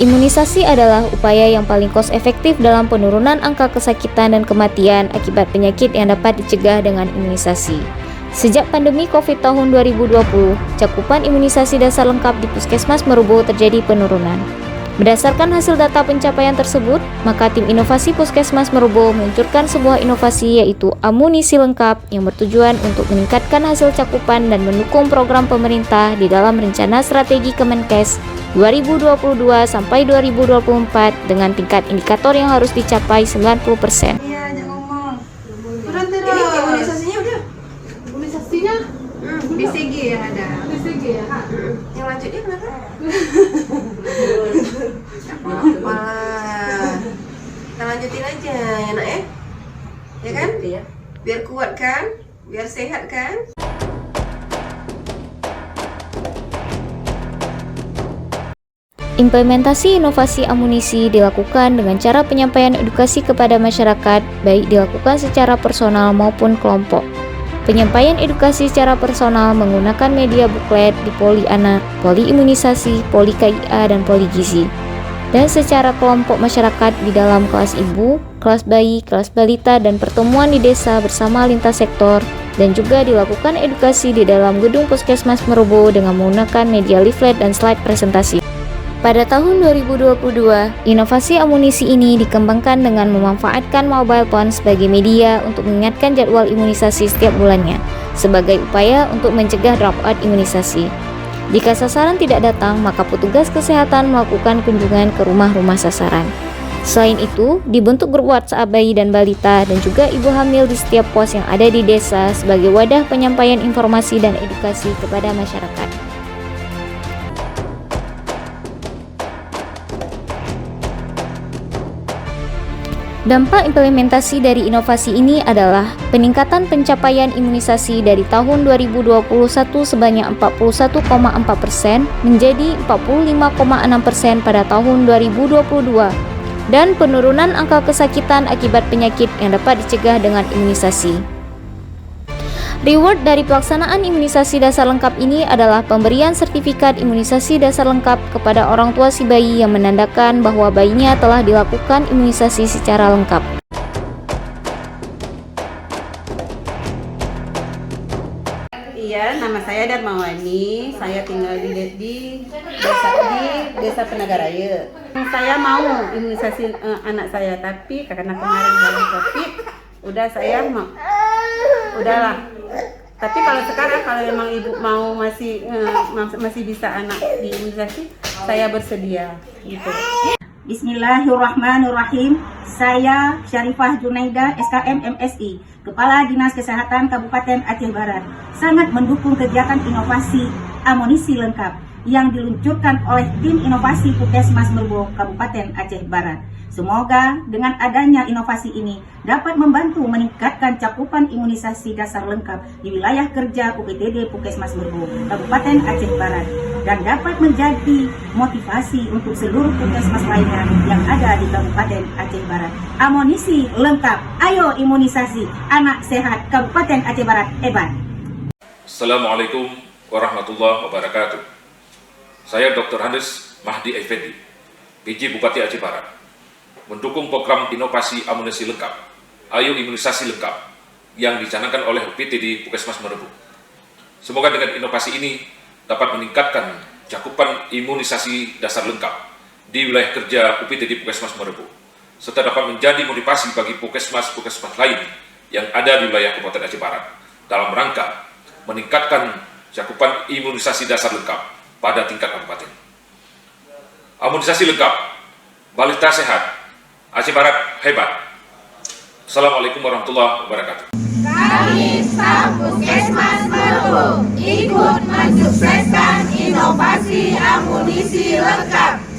Imunisasi adalah upaya yang paling cost efektif dalam penurunan angka kesakitan dan kematian akibat penyakit yang dapat dicegah dengan imunisasi. Sejak pandemi COVID tahun 2020, cakupan imunisasi dasar lengkap di Puskesmas Merubo terjadi penurunan. Berdasarkan hasil data pencapaian tersebut, maka tim inovasi Puskesmas Merubo meluncurkan sebuah inovasi yaitu amunisi lengkap yang bertujuan untuk meningkatkan hasil cakupan dan mendukung program pemerintah di dalam rencana strategi Kemenkes 2022 sampai 2024 dengan tingkat indikator yang harus dicapai 90%. Iya, jangan ngomong. Berhenti lah. Ini imunisasinya udah. Imunisasinya BCG yang ada. BCG ya. Yang lanjutnya kenapa? Malah. Kita lanjutin aja ya nak ya. Ya kan? Iya. Biar kuat kan? Biar sehat kan? Implementasi inovasi amunisi dilakukan dengan cara penyampaian edukasi kepada masyarakat, baik dilakukan secara personal maupun kelompok. Penyampaian edukasi secara personal menggunakan media buklet di Poli Anak, Poli Imunisasi, Poli KIA, dan Poli Gizi. Dan secara kelompok masyarakat di dalam kelas ibu, kelas bayi, kelas balita, dan pertemuan di desa bersama lintas sektor, dan juga dilakukan edukasi di dalam gedung Puskesmas Merubo dengan menggunakan media leaflet dan slide presentasi. Pada tahun 2022, inovasi amunisi ini dikembangkan dengan memanfaatkan mobile phone sebagai media untuk mengingatkan jadwal imunisasi setiap bulannya, sebagai upaya untuk mencegah dropout imunisasi. Jika sasaran tidak datang, maka petugas kesehatan melakukan kunjungan ke rumah-rumah sasaran. Selain itu, dibentuk grup WhatsApp bayi dan balita dan juga ibu hamil di setiap pos yang ada di desa sebagai wadah penyampaian informasi dan edukasi kepada masyarakat. Dampak implementasi dari inovasi ini adalah peningkatan pencapaian imunisasi dari tahun 2021 sebanyak 41,4% menjadi 45,6% pada tahun 2022 dan penurunan angka kesakitan akibat penyakit yang dapat dicegah dengan imunisasi. Reward dari pelaksanaan imunisasi dasar lengkap ini adalah pemberian sertifikat imunisasi dasar lengkap kepada orang tua si bayi yang menandakan bahwa bayinya telah dilakukan imunisasi secara lengkap. Iya, nama saya Darmawani. Saya tinggal di desa Penagaraya. Saya mau imunisasi anak saya, tapi karena kemarin lagi COVID, udahlah. Tapi kalau sekarang kalau memang ibu mau masih bisa anak diimunisasi, saya bersedia gitu. Bismillahirrahmanirrahim. Saya Syarifah Junaida, SKM MSI, Kepala Dinas Kesehatan Kabupaten Aceh Barat, sangat mendukung kegiatan inovasi amunisi lengkap yang diluncurkan oleh tim inovasi Puskesmas Merubo Kabupaten Aceh Barat. Semoga dengan adanya inovasi ini dapat membantu meningkatkan cakupan imunisasi dasar lengkap di wilayah kerja UPTD Puskesmas Merubo Kabupaten Aceh Barat dan dapat menjadi motivasi untuk seluruh puskesmas lainnya yang ada di Kabupaten Aceh Barat. Amunisi lengkap, ayo imunisasi, anak sehat, Kabupaten Aceh Barat hebat. Assalamualaikum warahmatullahi wabarakatuh. Saya Dr. Handes Mahdi Effendi, PJ Bupati Aceh Barat, mendukung program inovasi amunisi lengkap, ayo imunisasi lengkap, yang dicanangkan oleh UPTD Puskesmas Merubo. Semoga dengan inovasi ini dapat meningkatkan cakupan imunisasi dasar lengkap di wilayah kerja UPTD Puskesmas Merubo, serta dapat menjadi motivasi bagi puskesmas-puskesmas lain yang ada di wilayah Kabupaten Aceh Barat dalam rangka meningkatkan cakupan imunisasi dasar lengkap pada tingkat kabupaten. Amunisasi lengkap, balita sehat, Aceh Barat hebat. Assalamualaikum warahmatullahi wabarakatuh. Kami staf Puskesmas Merubo ikut mensukseskan inovasi amunisi lengkap.